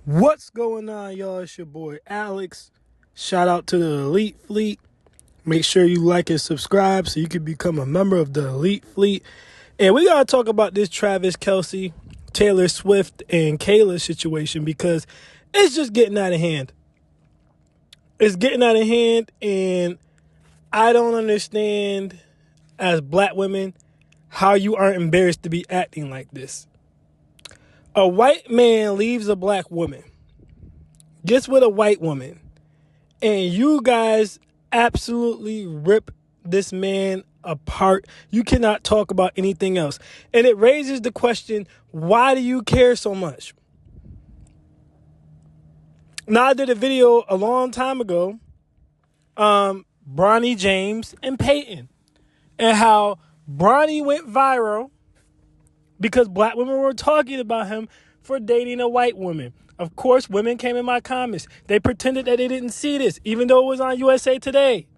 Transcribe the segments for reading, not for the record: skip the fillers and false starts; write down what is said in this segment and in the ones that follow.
What's going on, y'all? It's your boy Alex. Shout out to the Elite Fleet. Make sure you like and subscribe so you can become a member of the Elite Fleet. And we gotta talk about this Travis Kelce, Taylor Swift, and Kayla situation because it's just getting out of hand. It's getting out of hand, and I don't understand as black women how you aren't embarrassed to be acting like this. A white man leaves a black woman, gets with a white woman, and you guys absolutely rip this man apart. You cannot talk about anything else. And it raises the question, why do you care so much? Now, I did a video a long time ago, Bronny James and Peyton, and how Bronny went viral because black women were talking about him for dating a white woman. Of course, women came in my comments. They pretended that they didn't see this, even though it was on USA Today,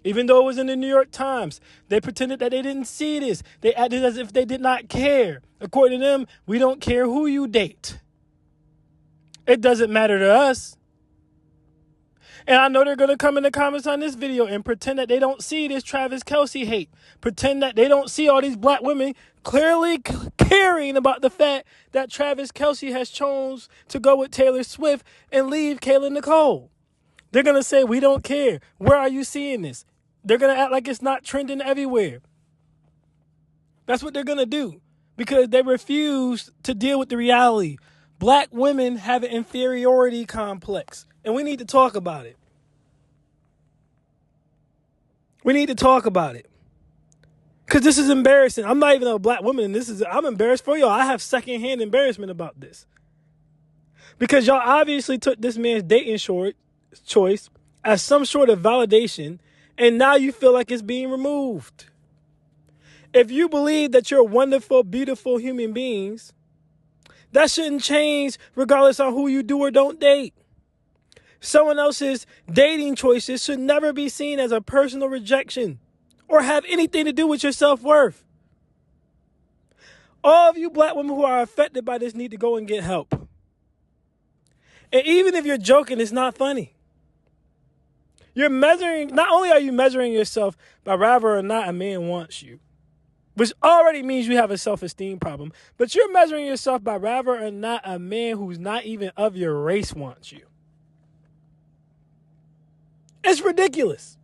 even though it was in the New York Times. They pretended that they didn't see this. They acted as if they did not care. According to them, we don't care who you date. It doesn't matter to us. And I know they're going to come in the comments on this video and pretend that they don't see this Travis Kelce hate. Pretend that they don't see all these black women clearly caring about the fact that Travis Kelce has chose to go with Taylor Swift and leave Kayla Nicole. They're going to say, we don't care. Where are you seeing this? They're going to act like it's not trending everywhere. That's what they're going to do because they refuse to deal with the reality. Black women have an inferiority complex, and we need to talk about it. We need to talk about it. Because this is embarrassing. I'm not even a black woman, and I'm embarrassed for y'all. I have secondhand embarrassment about this. Because y'all obviously took this man's dating choice as some sort of validation, and now you feel like it's being removed. If you believe that you're wonderful, beautiful human beings, that shouldn't change regardless of who you do or don't date. Someone else's dating choices should never be seen as a personal rejection or have anything to do with your self-worth. All of you black women who are affected by this need to go and get help. And even if you're joking, it's not funny. Not only are you measuring yourself by whether or not a man wants you, which already means you have a self-esteem problem, but you're measuring yourself by whether or not a man who's not even of your race wants you. It's ridiculous.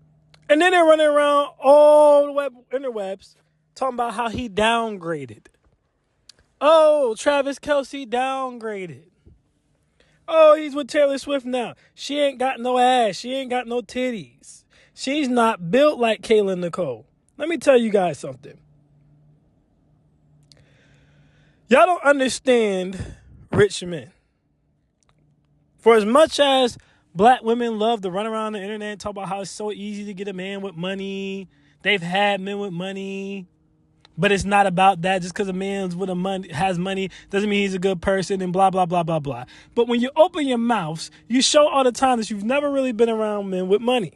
And then they're running around all the interwebs talking about how he downgraded. Oh, Travis Kelce downgraded. Oh, he's with Taylor Swift now. She ain't got no ass. She ain't got no titties. She's not built like Kayla Nicole. Let me tell you guys something. Y'all don't understand rich men. For as much as black women love to run around the internet and talk about how it's so easy to get a man with money, they've had men with money, but it's not about that. Just because a man's has money doesn't mean he's a good person and blah, blah, blah, blah, blah. But when you open your mouths, you show all the time that you've never really been around men with money.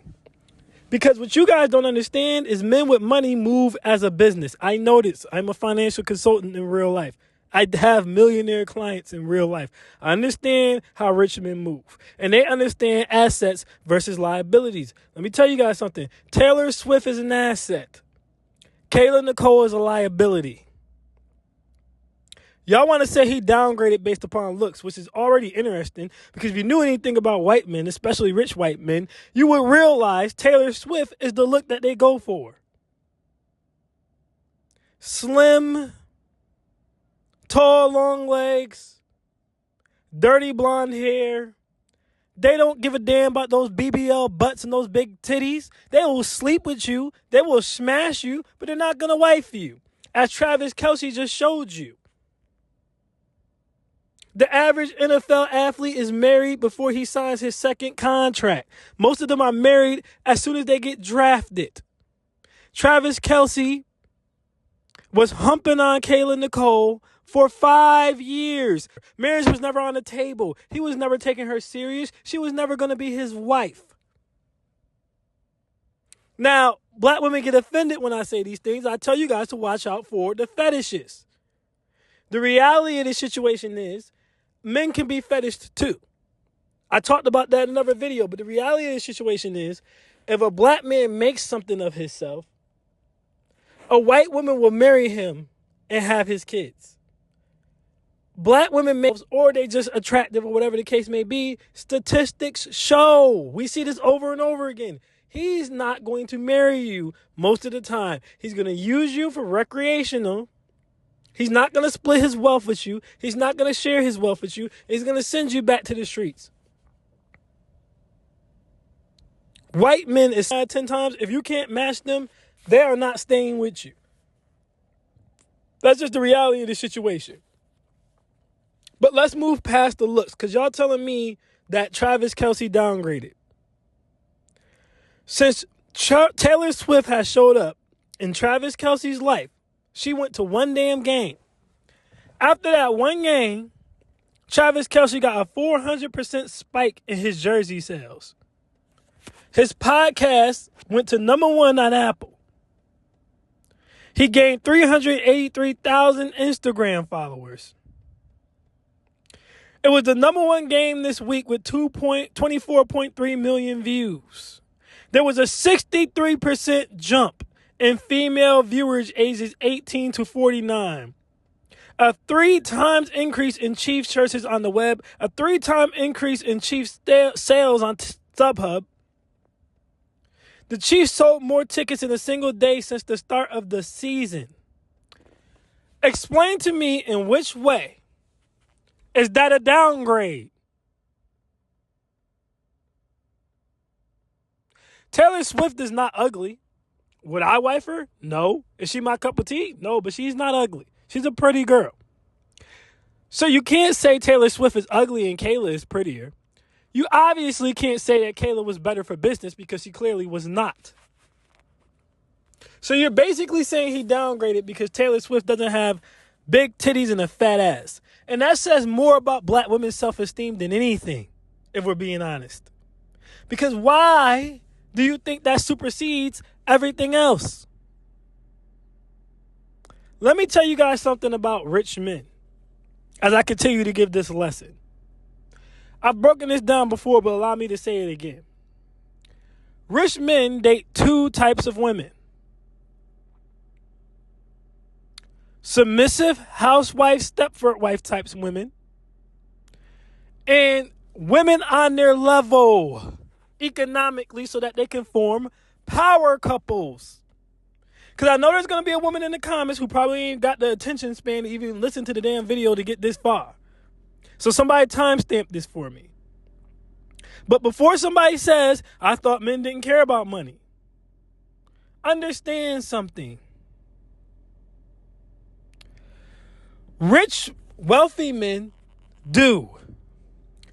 Because what you guys don't understand is men with money move as a business. I know this. I'm a financial consultant in real life. I have millionaire clients in real life. I understand how rich men move. And they understand assets versus liabilities. Let me tell you guys something. Taylor Swift is an asset. Kayla Nicole is a liability. Y'all want to say he downgraded based upon looks, which is already interesting because if you knew anything about white men, especially rich white men, you would realize Taylor Swift is the look that they go for. Slim, tall, long legs, dirty blonde hair. They don't give a damn about those BBL butts and those big titties. They will sleep with you. They will smash you, but they're not going to wife you, as Travis Kelce just showed you. The average NFL athlete is married before he signs his second contract. Most of them are married as soon as they get drafted. Travis Kelce was humping on Kayla Nicole for 5 years. Marriage was never on the table. He was never taking her serious. She was never going to be his wife. Now, black women get offended when I say these things. I tell you guys to watch out for the fetishes. The reality of this situation is men can be fetished too. I talked about that in another video, but the reality of the situation is, if a black man makes something of himself, a white woman will marry him and have his kids. Black women make, or they just attractive or whatever the case may be. Statistics show. We see this over and over again. He's not going to marry you most of the time. He's going to use you for recreational. He's not going to split his wealth with you. He's not going to share his wealth with you. He's going to send you back to the streets. White men is 10 times. If you can't match them, they are not staying with you. That's just the reality of the situation. But let's move past the looks, because y'all telling me that Travis Kelce downgraded. Since Taylor Swift has showed up in Travis Kelce's life, she went to one damn game. After that one game, Travis Kelce got a 400% spike in his jersey sales. His podcast went to #1 on Apple. He gained 383,000 Instagram followers. It was the #1 game this week with 24.3 million views. There was a 63% jump in female viewers ages 18 to 49. A 3 times increase in Chiefs jerseys on the web. A 3-time increase in Chiefs sales on StubHub. The Chiefs sold more tickets in a single day since the start of the season. Explain to me in which way is that a downgrade? Taylor Swift is not ugly. Would I wife her? No. Is she my cup of tea? No, but she's not ugly. She's a pretty girl. So you can't say Taylor Swift is ugly and Kayla is prettier. You obviously can't say that Kayla was better for business because she clearly was not. So you're basically saying he downgraded because Taylor Swift doesn't have big titties and a fat ass. And that says more about black women's self-esteem than anything, if we're being honest. Because why do you think that supersedes everything else? Let me tell you guys something about rich men as I continue to give this lesson. I've broken this down before, but allow me to say it again. Rich men date 2 types of women. Submissive housewife, Stepford wife types women. And women on their level economically so that they can form power couples. Because I know there's going to be a woman in the comments who probably ain't got the attention span to even listen to the damn video to get this far. So somebody timestamp this for me. But before somebody says, I thought men didn't care about money, understand something. Rich, wealthy men do.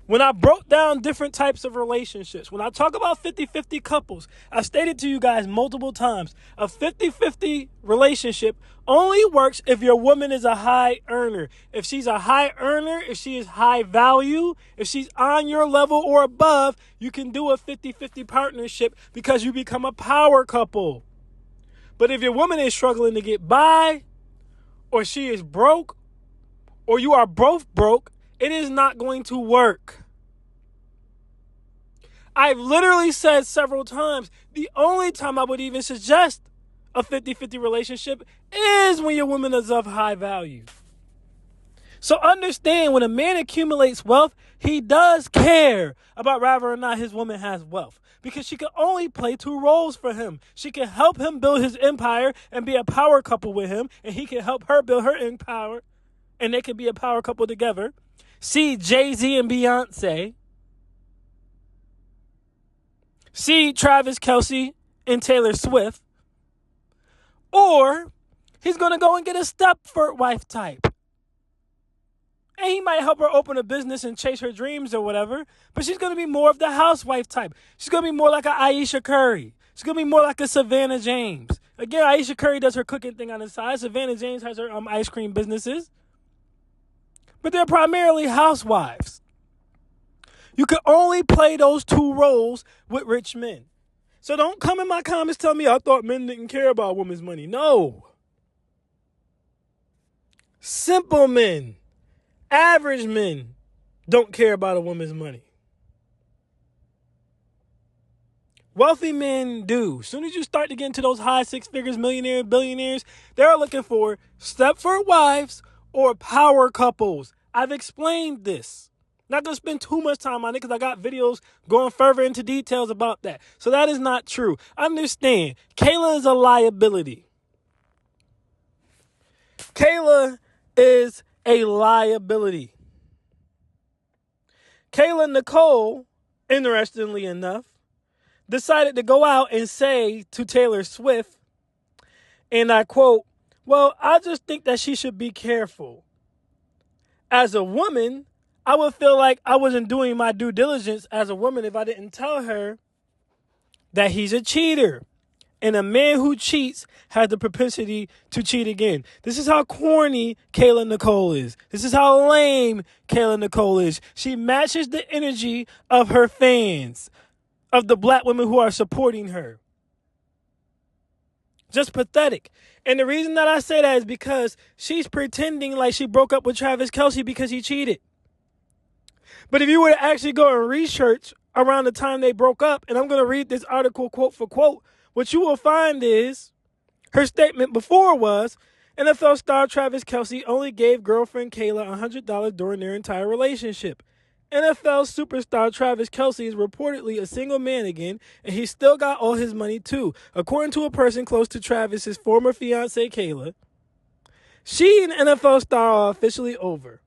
When I broke down different types of relationships, when I talk about 50-50 couples, I've stated to you guys multiple times, a 50-50 relationship only works if your woman is a high earner. If she's a high earner, if she is high value, if she's on your level or above, you can do a 50-50 partnership because you become a power couple. But if your woman is struggling to get by, or she is broke, or you are both broke, it is not going to work. I've literally said several times, the only time I would even suggest a 50-50 relationship is when your woman is of high value. So understand, when a man accumulates wealth, he does care about whether or not his woman has wealth. Because she can only play 2 roles for him. She can help him build his empire and be a power couple with him, and he can help her build her empire, and they can be a power couple together. See Jay-Z and Beyonce. See Travis Kelce and Taylor Swift. Or he's going to go and get a Stepford wife type. And he might help her open a business and chase her dreams or whatever. But she's going to be more of the housewife type. She's going to be more like an Aisha Curry. She's going to be more like a Savannah James. Again, Aisha Curry does her cooking thing on the side. Savannah James has her ice cream businesses. But they're primarily housewives. You can only play those 2 roles with rich men. So don't come in my comments tell me I thought men didn't care about women's money. No. Simple men, average men don't care about a woman's money. Wealthy men do. As soon as you start to get into those high six figures, millionaires, billionaires, they're looking for Stepford wives or power couples. I've explained this. Not going to spend too much time on it because I got videos going further into details about that. So that is not true. Understand, Kayla is a liability. Kayla is a liability. Kayla Nicole, interestingly enough, decided to go out and say to Taylor Swift, and I quote, "Well, I just think that she should be careful. As a woman, I would feel like I wasn't doing my due diligence as a woman if I didn't tell her that he's a cheater. And a man who cheats has the propensity to cheat again." This is how corny Kayla Nicole is. This is how lame Kayla Nicole is. She matches the energy of her fans, of the black women who are supporting her. Just pathetic. And the reason that I say that is because she's pretending like she broke up with Travis Kelce because he cheated. But if you were to actually go and research around the time they broke up, and I'm going to read this article quote for quote, what you will find is her statement before was, NFL star Travis Kelce only gave girlfriend Kayla $100 during their entire relationship. NFL superstar Travis Kelce is reportedly a single man again, and he still got all his money too. According to a person close to Travis's former fiancée Kayla, she and NFL star are officially over.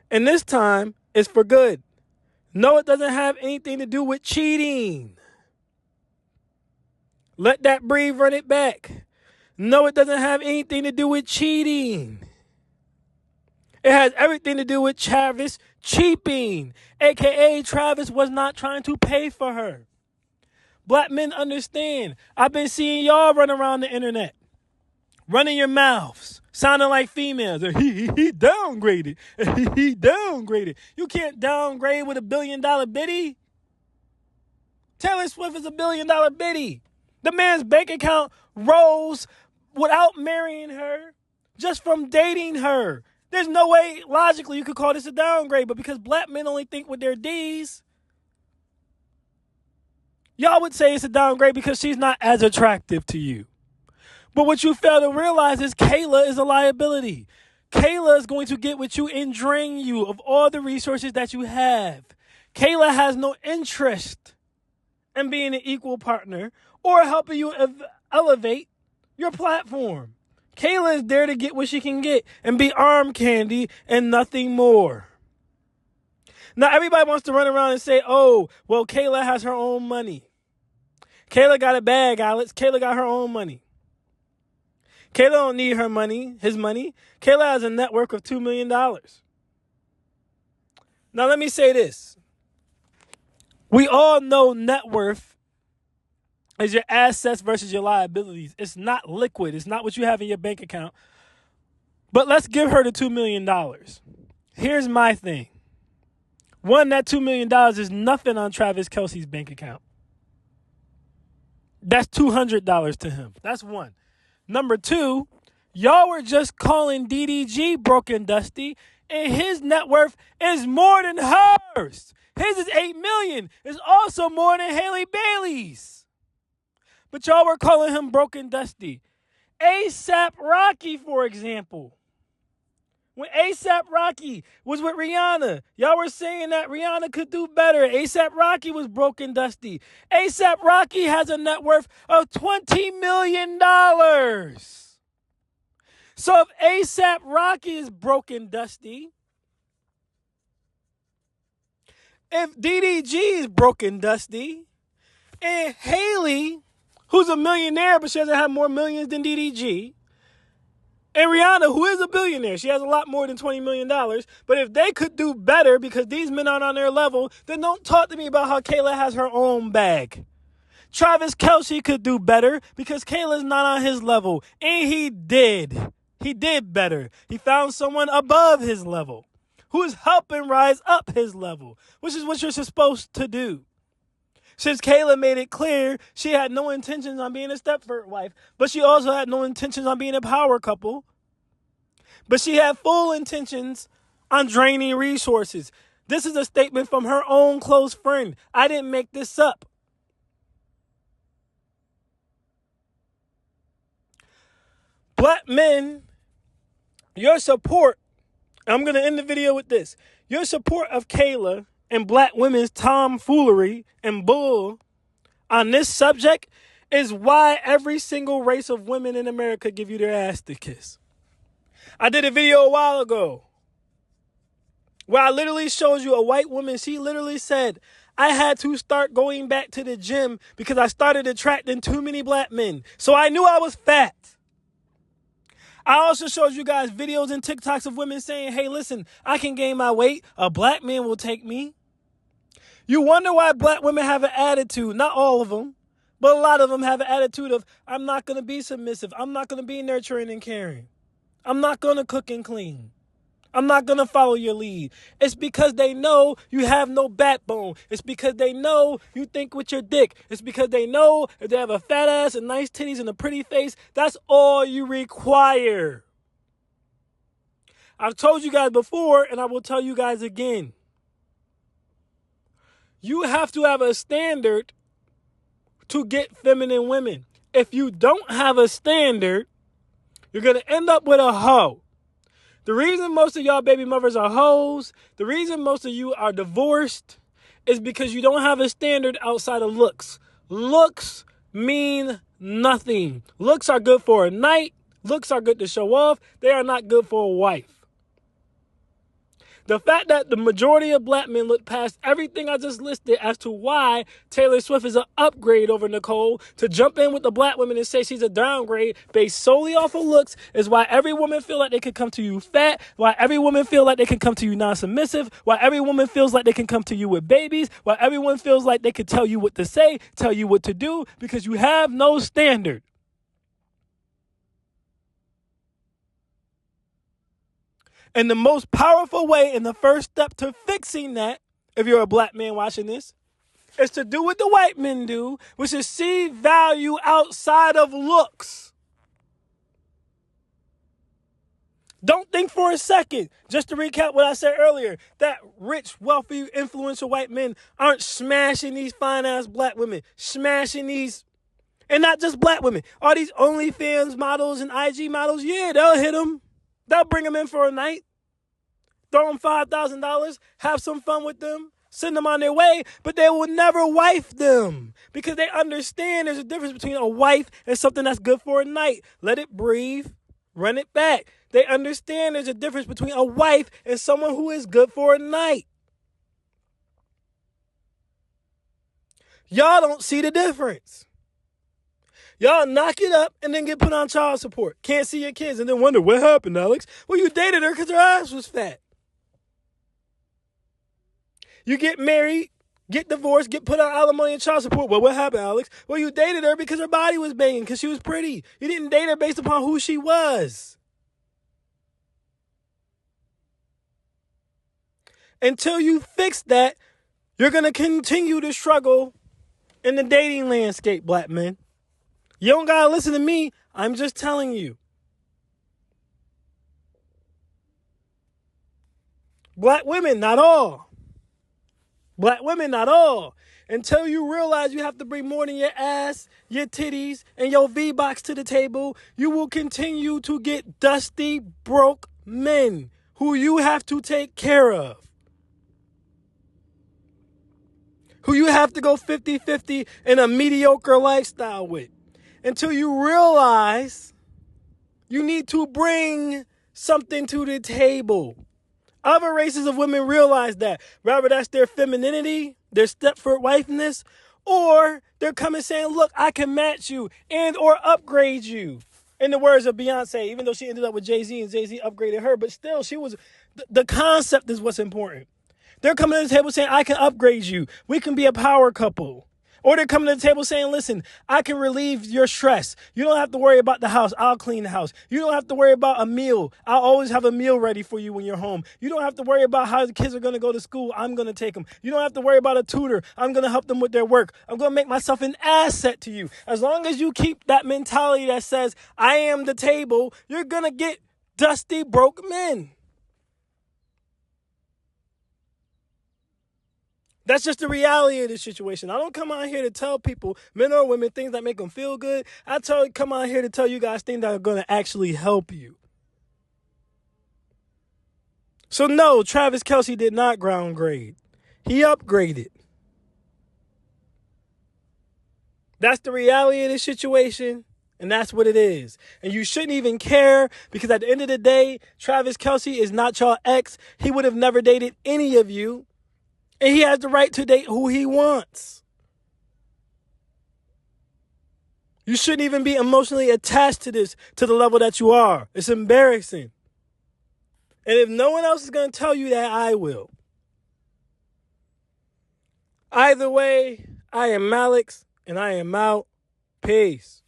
And this time, it's for good. No, it doesn't have anything to do with cheating. Let that breathe, run it back. No, it doesn't have anything to do with cheating. It has everything to do with Travis cheaping, a.k.a. Travis was not trying to pay for her. Black men understand. I've been seeing y'all run around the internet, running your mouths, sounding like females. He downgraded. He downgraded. You can't downgrade with $1 billion biddy. Taylor Swift is $1 billion biddy. The man's bank account rose without marrying her, just from dating her. There's no way logically you could call this a downgrade, but because black men only think with their D's, y'all would say it's a downgrade because she's not as attractive to you. But what you fail to realize is Kayla is a liability. Kayla is going to get with you and drain you of all the resources that you have. Kayla has no interest in being an equal partner or helping you elevate your platform. Kayla is there to get what she can get and be arm candy and nothing more. Now, everybody wants to run around and say, oh, well, Kayla has her own money. Kayla got a bag, Alex. Kayla got her own money. Kayla don't need her money, his money. Kayla has a net worth of $2 million. Now, let me say this. We all know net worth is your assets versus your liabilities. It's not liquid. It's not what you have in your bank account. But let's give her the $2 million. Here's my thing. One, that $2 million is nothing on Travis Kelce's bank account. That's $200 to him. That's one. Number two, y'all were just calling DDG broke and dusty, and his net worth is more than hers. His is $8 million. It's also more than Haley Bailey's. But y'all were calling him broke and dusty. A$AP Rocky, for example. When A$AP Rocky was with Rihanna, y'all were saying that Rihanna could do better. A$AP Rocky was broke and dusty. A$AP Rocky has a net worth of $20 million. So if A$AP Rocky is broke and dusty, if DDG is broke and dusty, and Haley, who's a millionaire but she doesn't have more millions than DDG, and Rihanna, who is a billionaire, she has a lot more than $20 million. But if they could do better because these men aren't on their level, then don't talk to me about how Kayla has her own bag. Travis Kelce could do better because Kayla's not on his level. And he did. He did better. He found someone above his level who is helping rise up his level, which is what you're supposed to do. Since Kayla made it clear she had no intentions on being a Stepford wife, but she also had no intentions on being a power couple. But she had full intentions on draining resources. This is a statement from her own close friend. I didn't make this up. Black men, your support, I'm going to end the video with this. Your support of Kayla and black women's tomfoolery and bull on this subject is why every single race of women in America give you their ass to kiss. I did a video a while ago where I literally showed you a white woman. She literally said, I had to start going back to the gym because I started attracting too many black men. So I knew I was fat. I also showed you guys videos and TikToks of women saying, hey, listen, I can gain my weight. A black man will take me. You wonder why black women have an attitude. Not all of them, but a lot of them have an attitude of, I'm not going to be submissive. I'm not going to be nurturing and caring. I'm not going to cook and clean. I'm not going to follow your lead. It's because they know you have no backbone. It's because they know you think with your dick. It's because they know if they have a fat ass and nice titties and a pretty face, that's all you require. I've told you guys before, and I will tell you guys again. You have to have a standard to get feminine women. If you don't have a standard, you're going to end up with a hoe. The reason most of y'all baby mothers are hoes, the reason most of you are divorced, is because you don't have a standard outside of looks. Looks mean nothing. Looks are good for a night. Looks are good to show off. They are not good for a wife. The fact that the majority of black men look past everything I just listed as to why Taylor Swift is an upgrade over Nicole, to jump in with the black women and say she's a downgrade based solely off of looks, is why every woman feel like they can come to you fat, why every woman feel like they can come to you non-submissive, why every woman feels like they can come to you with babies, why everyone feels like they can tell you what to say, tell you what to do, because you have no standard. And the most powerful way and the first step to fixing that, if you're a black man watching this, is to do what the white men do, which is see value outside of looks. Don't think for a second, just to recap what I said earlier, that rich, wealthy, influential white men aren't smashing these fine-ass black women, smashing these, and not just black women, all these OnlyFans models and IG models, yeah, they'll hit them. They'll bring them in for a night. Throw them $5,000, have some fun with them, send them on their way, but they will never wife them because they understand there's a difference between a wife and something that's good for a night. Let it breathe, run it back. They understand there's a difference between a wife and someone who is good for a night. Y'all don't see the difference. Y'all knock it up and then get put on child support. Can't see your kids and then wonder, what happened, Alex? Well, you dated her because her ass was fat. You get married, get divorced, get put on alimony and child support. Well, what happened, Alex? Well, you dated her because her body was banging, because she was pretty. You didn't date her based upon who she was. Until you fix that, you're going to continue to struggle in the dating landscape, black men. You don't got to listen to me. I'm just telling you. Black women, not all. Black women, not all. Until you realize you have to bring more than your ass, your titties, and your V-box to the table, you will continue to get dusty, broke men who you have to take care of. Who you have to go 50-50 in a mediocre lifestyle with. Until you realize you need to bring something to the table. Other races of women realize that. Whether that's their femininity, their Stepford wifeness, or they're coming saying, look, I can match you and or upgrade you. In the words of Beyonce, even though she ended up with Jay-Z and Jay-Z upgraded her, but still she was, the concept is what's important. They're coming to the table saying, I can upgrade you. We can be a power couple. Or they're coming to the table saying, listen, I can relieve your stress. You don't have to worry about the house. I'll clean the house. You don't have to worry about a meal. I'll always have a meal ready for you when you're home. You don't have to worry about how the kids are going to go to school. I'm going to take them. You don't have to worry about a tutor. I'm going to help them with their work. I'm going to make myself an asset to you. As long as you keep that mentality that says, I am the table, you're going to get dusty, broke men. That's just the reality of the situation. I don't come out here to tell people, men or women, things that make them feel good. Come out here to tell you guys things that are going to actually help you. So no, Travis Kelce did not downgrade. He upgraded. That's the reality of the situation, and that's what it is. And you shouldn't even care, because at the end of the day, Travis Kelce is not your ex. He would have never dated any of you. And he has the right to date who he wants. You shouldn't even be emotionally attached to this to the level that you are. It's embarrassing. And if no one else is going to tell you that, I will. Either way, I am Malix, and I am out. Peace.